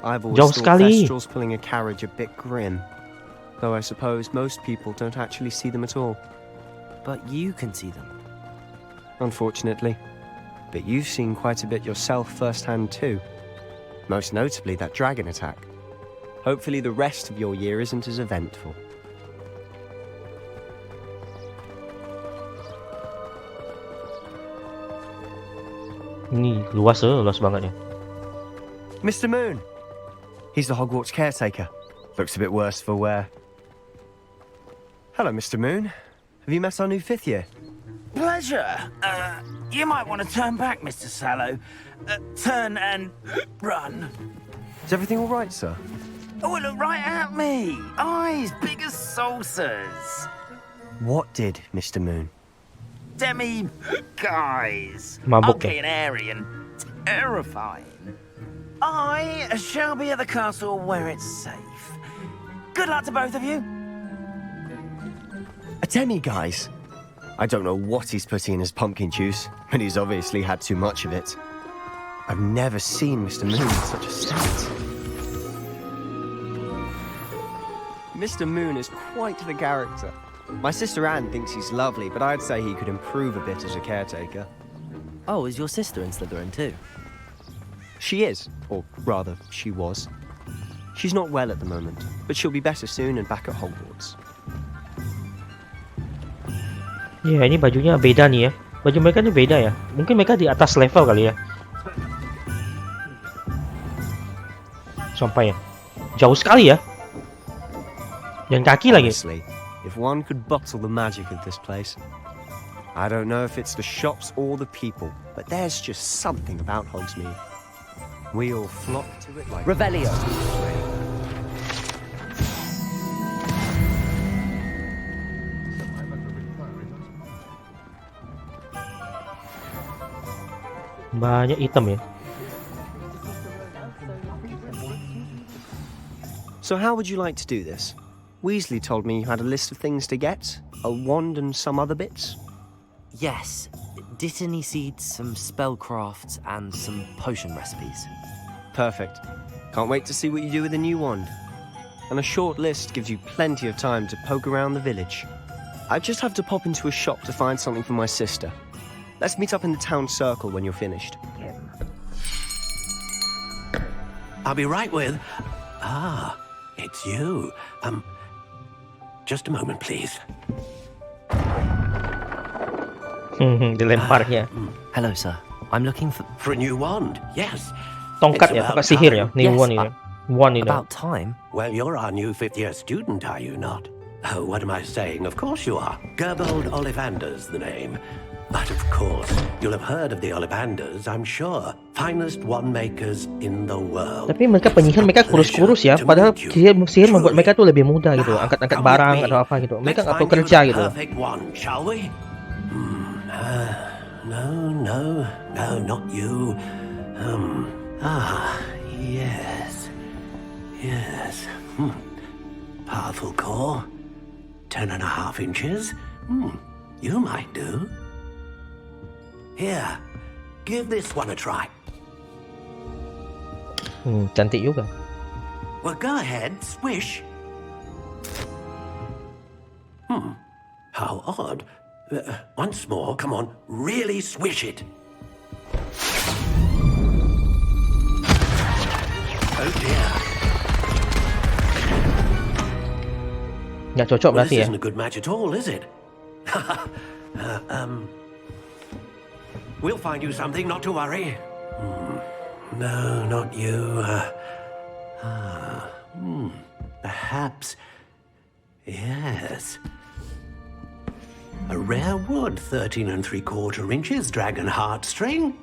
I've always Jauh thought sekali. Thestrals pulling a carriage a bit grim. Though I suppose most people don't actually see them at all. But you can see them. Unfortunately. But you've seen quite a bit yourself firsthand too. Most notably that dragon attack. Hopefully the rest of your year isn't as eventful. Ini luas banget ya. Mr. Moon! He's the Hogwarts caretaker. Looks a bit worse for wear. Hello, Mr. Moon. Have you met our new 5th year? Pleasure. You might want to turn back, Mr. Sallow. Turn and run. Is everything all right, sir? Oh, look right at me. Eyes big as saucers. What did, Mr. Moon? Guys. Mabuk Ugly and airy and terrifying. I shall be at the castle where it's safe. Good luck to both of you. A guys. I don't know what he's putting in his pumpkin juice, but he's obviously had too much of it. I've never seen Mr. Moon in such a state. Mr. Moon is quite the character. My sister Anne thinks he's lovely, but I'd say he could improve a bit as a caretaker. Oh, is your sister in Slytherin too? She is, or rather, she was. She's not well at the moment, but she'll be better soon and back at Hogwarts. Ya, ini bajunya beda nih ya. Baju mereka ini beda ya. Mungkin mereka di atas level kali ya. Sampai ya. Jauh sekali ya. Dan kaki lagi. Honestly, if one could bottle the magic of this place. I don't know if it's the shops or the people, but there's just something about Hogsmeade. We all flock to it like... Revelio! Banyak item ya. So how would you like to do this? Weasley told me you had a list of things to get, a wand and some other bits. Yes, Dittany seeds, some spellcrafts, and some potion recipes. Perfect. Can't wait to see what you do with the new wand. And a short list gives you plenty of time to poke around the village. I just have to pop into a shop to find something for my sister. Let's meet up in the town circle when you're finished. I'll be right with... Ah, it's you. Just a moment, please. Dilemparnya. Hello, sir. I'm looking for a new wand. Yes. Tongkat ya, tongkat sihir ya. New Yes, wand ini. Wand ini. About time. Well, you're our new 5th-year student, are you not? Oh, what am I saying? Of course you are. Gerbold Ollivander's the name. But of course, you'll have heard of the Ollivanders, I'm sure. Finest wand makers in the world. Tapi mereka penyihir, mereka kurus-kurus ya. Padahal sihir membuat mereka tuh lebih mudah gitu. Angkat-angkat barang atau apa gitu. Mereka nggak perlu kerja gitu. Perfect one, shall we? No, not you. Yes. Powerful core. 10.5 inches. You might do. Here, give this one a try. Cantik juga. Well, go ahead, swish. How odd. Once more, come on, really swish it. Oh dear. Nggak cocok berarti ya. This isn't a good match at all, is it? We'll find you something, not to worry. No, not you. Perhaps. Yes. A rare wood, 13 3/4 inches, dragon heartstring.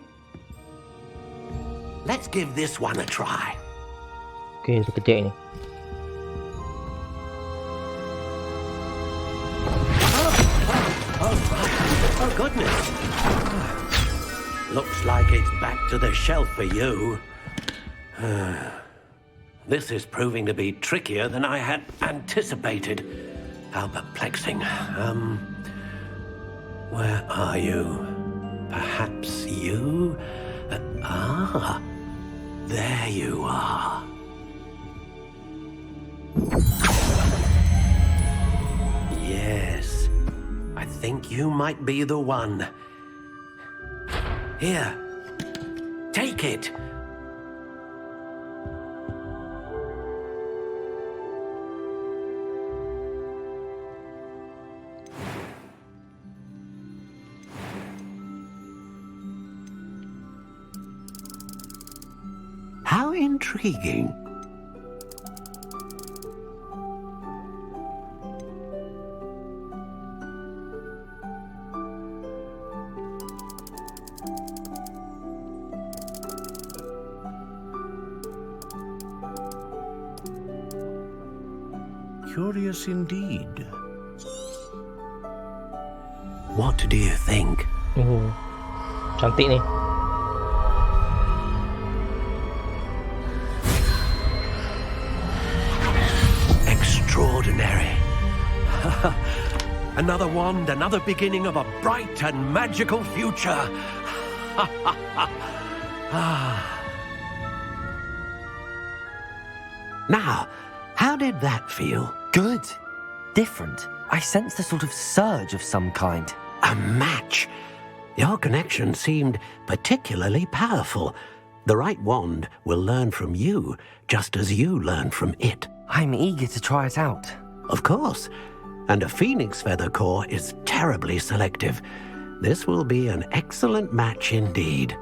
Let's give this one a try. Oke, itu gede ini. Oh, goodness. Looks like it's back to the shelf for you. This is proving to be trickier than I had anticipated. How perplexing. Where are you? Perhaps you? There you are. Yes, I think you might be the one. Here, take it. How intriguing. Curious indeed. What do you think? Cantik nih. Extraordinary. Another wand, another beginning of a bright and magical future. Now, how did that feel? Good. Different. I sensed a sort of surge of some kind. A match. Your connection seemed particularly powerful. The right wand will learn from you, just as you learn from it. I'm eager to try it out. Of course. And a phoenix feather core is terribly selective. This will be an excellent match indeed.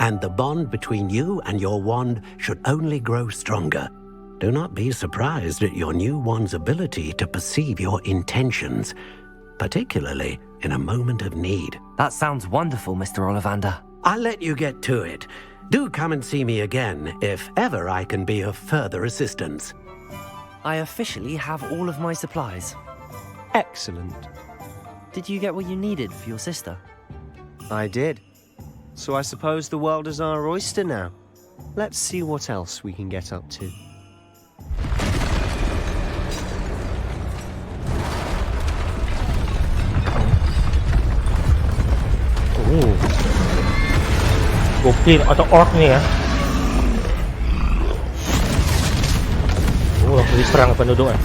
And the bond between you and your wand should only grow stronger. Do not be surprised at your new wand's ability to perceive your intentions, particularly in a moment of need. That sounds wonderful, Mr. Ollivander. I'll let you get to it. Do come and see me again if ever I can be of further assistance. I officially have all of my supplies. Excellent. Did you get what you needed for your sister? I did. So I suppose the world is our oyster now. Let's see what else we can get up to. Goblin atau orc nih ya. Langsung diserang penduduk kan.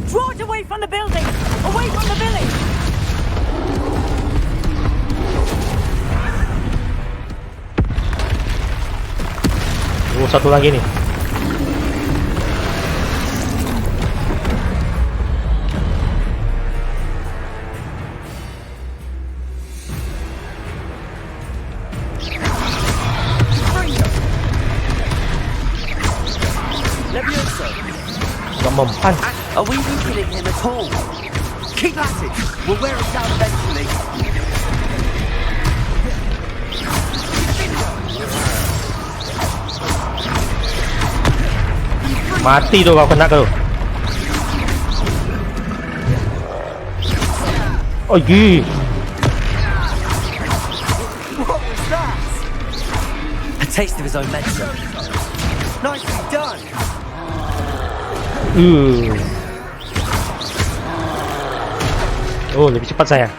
Draw it away from the building! Away from the village! Satu lagi nih. Mempan. Are we weakening him at all? Keep at it. We'll wear him down eventually. Mati tu kau kena kau. Oh ye. What was that? A taste of his own medicine. Nicely done. Oh, lebih cepat saya.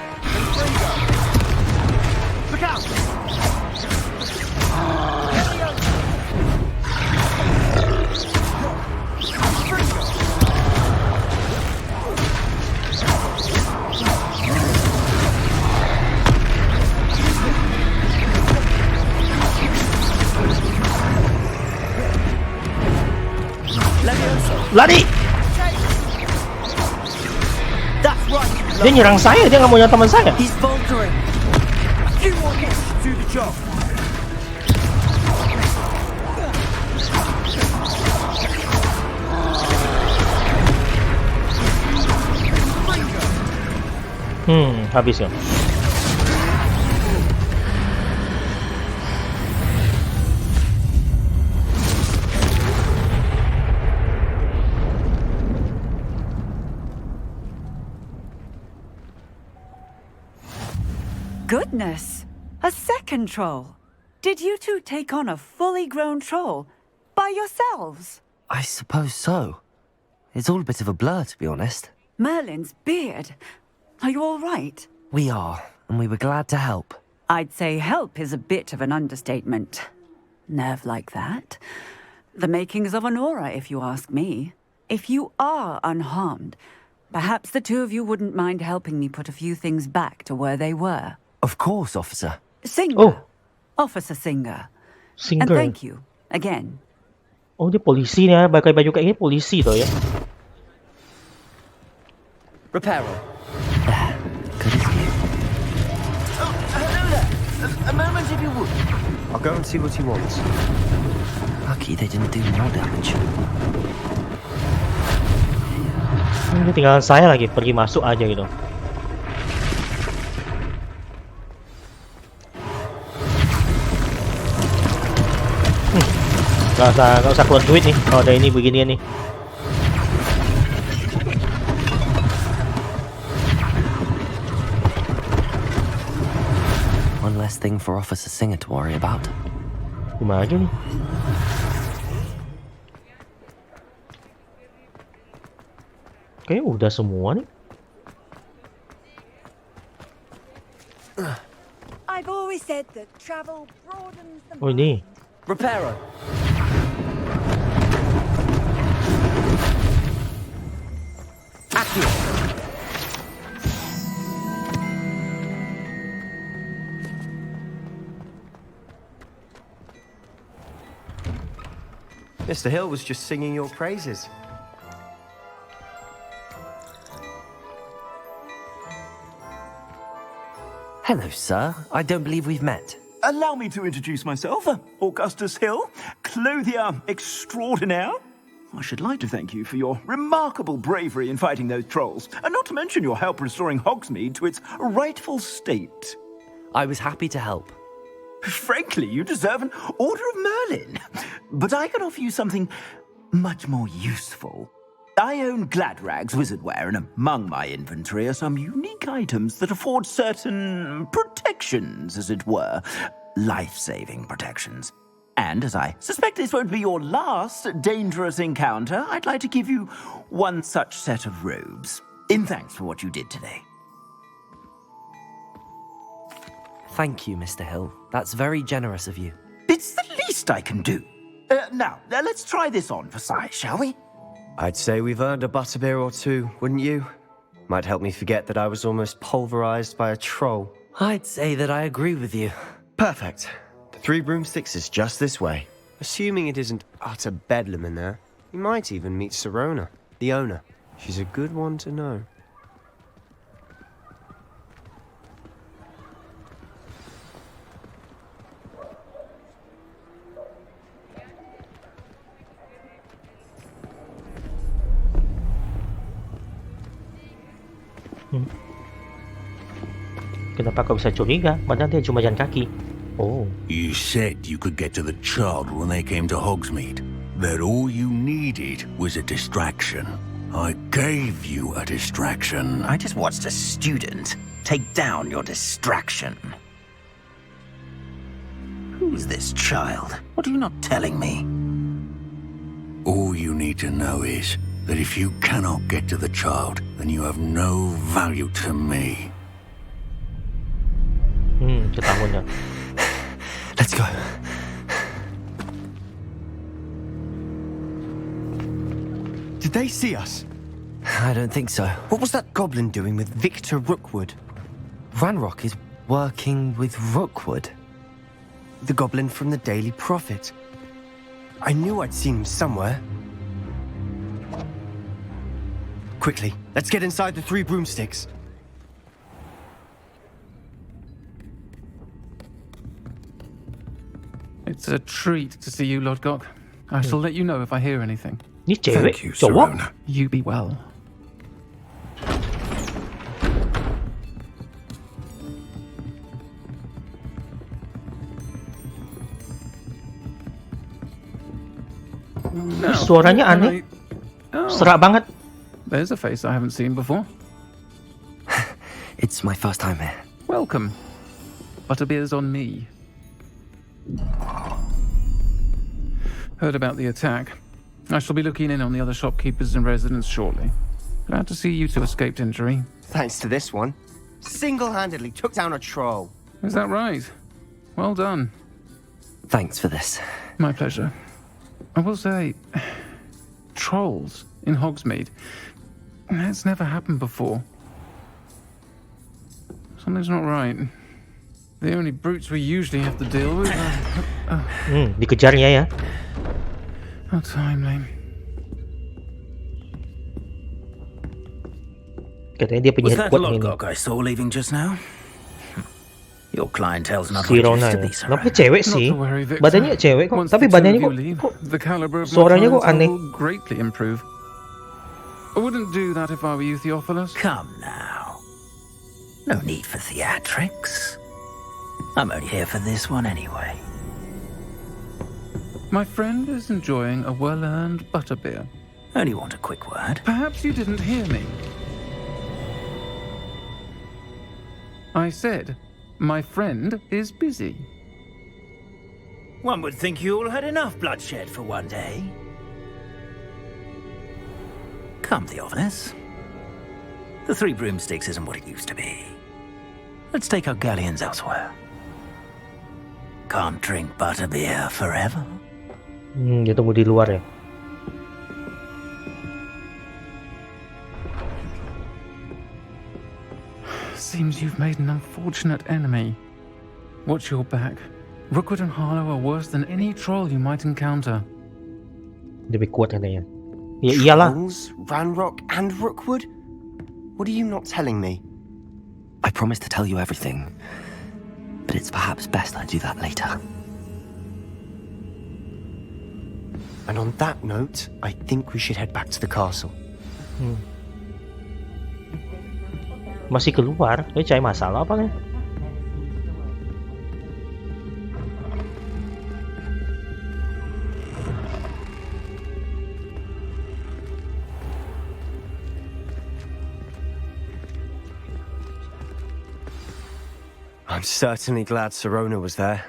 Lari! Dia nyerang saya, dia nggak mau nyerang teman saya. Habis ya. Goodness! A second troll! Did you two take on a fully grown troll by yourselves? I suppose so. It's all a bit of a blur, to be honest. Merlin's beard. Are you all right? We are, and we were glad to help. I'd say help is a bit of an understatement. Nerve like that. The makings of an aura, if you ask me. If you are unharmed, perhaps the two of you wouldn't mind helping me put a few things back to where they were. Of course, officer. Singer. Oh. Officer Singer. Singer. And thank you, again. Oh, dia polisi ni ya. Pakai baju kayak gini polisi tu ya. Reparo. Good as you. Oh, hello there. A moment if you would. I'll go and see what he wants. Lucky they didn't do more damage. Ini tinggal saya lagi pergi masuk aja gitu. Gak usah keluar duit nih. Oh, ada ini beginian nih. One less thing for Officer Singer to worry about. Gimana aja nih? Oke, udah semua nih. I've always said that travel broadens the Oh, ini. Reparo. Accurate. Mr. Hill was just singing your praises. Hello, sir. I don't believe we've met. Allow me to introduce myself, Augustus Hill, clothier extraordinaire. I should like to thank you for your remarkable bravery in fighting those trolls, and not to mention your help restoring Hogsmeade to its rightful state. I was happy to help. Frankly, you deserve an Order of Merlin. But I can offer you something much more useful. I own Gladrag's wizardware, and among my inventory are some unique items that afford certain protections, as it were. Life-saving protections. And as I suspect this won't be your last dangerous encounter, I'd like to give you one such set of robes, in thanks for what you did today. Thank you, Mr. Hill. That's very generous of you. It's the least I can do. Now, let's try this on for size, shall we? I'd say we've earned a butterbeer or two, wouldn't you? Might help me forget that I was almost pulverized by a troll. I'd say that I agree with you. Perfect. The 3 broomsticks is just this way. Assuming it isn't utter bedlam in there, you might even meet Serona, the owner. She's a good one to know. Kenapa kau bisa curiga? Padahal dia cuma jalan kaki. Oh. You said you could get to the child when they came to Hogsmeade. That all you needed was a distraction. I gave you a distraction. I just watched a student take down your distraction. Who's this child? What are you not telling me? All you need to know is that if you cannot get to the child, then you have no value to me. Ketahuan. Let's go. Did they see us? I don't think so. What was that goblin doing with Victor Rookwood? Ranrock is working with Rookwood. The goblin from the Daily Prophet. I knew I'd seen him somewhere. Quickly, let's get inside the 3 broomsticks. It's a treat to see you, Lodgok. I shall let you know if I hear anything. Thank you, Serona. You be well. Suaranya aneh. Serak banget. There's a face I haven't seen before. It's my first time here. Welcome. Butterbeer's on me. Heard about the attack. I shall be looking in on the other shopkeepers and residents shortly. Glad to see you two escaped injury. Thanks to this one. Single-handedly took down a troll. Is that right? Well done. Thanks for this. My pleasure. I will say, trolls in Hogsmeade. That's never happened before. Something's not right. The only brutes we usually have to deal with are... Dikejarnya ya. How timely. Katanya dia Was penyihir that kuat ini. Lodgok I saw leaving just now? Your clientele's not Si what it Rona used to ya. be, sir. Kenapa cewek sih? Badannya cewek kok, tapi badannya kok suaranya kok aneh. Greatly improve. I wouldn't do that if I were you, Theophilus. Come now. No need for theatrics. I'm only here for this one anyway. My friend is enjoying a well-earned butterbeer. Only want a quick word. Perhaps you didn't hear me. I said, my friend is busy. One would think you all had enough bloodshed for one day. Come, Theophilus. The 3 broomsticks isn't what it used to be. Let's take our galleons elsewhere. Can't drink butterbeer forever. Dia tunggu di luar ya. Seems you've made an unfortunate enemy. Watch your back. Rookwood and Harlow are worse than any troll you might encounter. Lebih kuat katanya. Ya iyalah. Trolls, Ranrock, and Rookwood? What are you not telling me? I promised to tell you everything, but it's perhaps best I do that later. And on that note, I think we should head back to the castle. Masih keluar? Dia cari masalah apa kan? I'm certainly glad Sirona was there.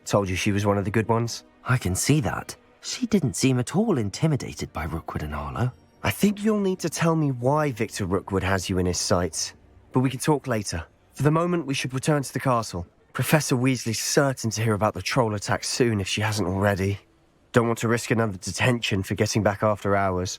Told you she was one of the good ones. I can see that. She didn't seem at all intimidated by Rookwood and Arlo. I think you'll need to tell me why Victor Rookwood has you in his sights. But we can talk later. For the moment, we should return to the castle. Professor Weasley's certain to hear about the troll attack soon if she hasn't already. Don't want to risk another detention for getting back after hours.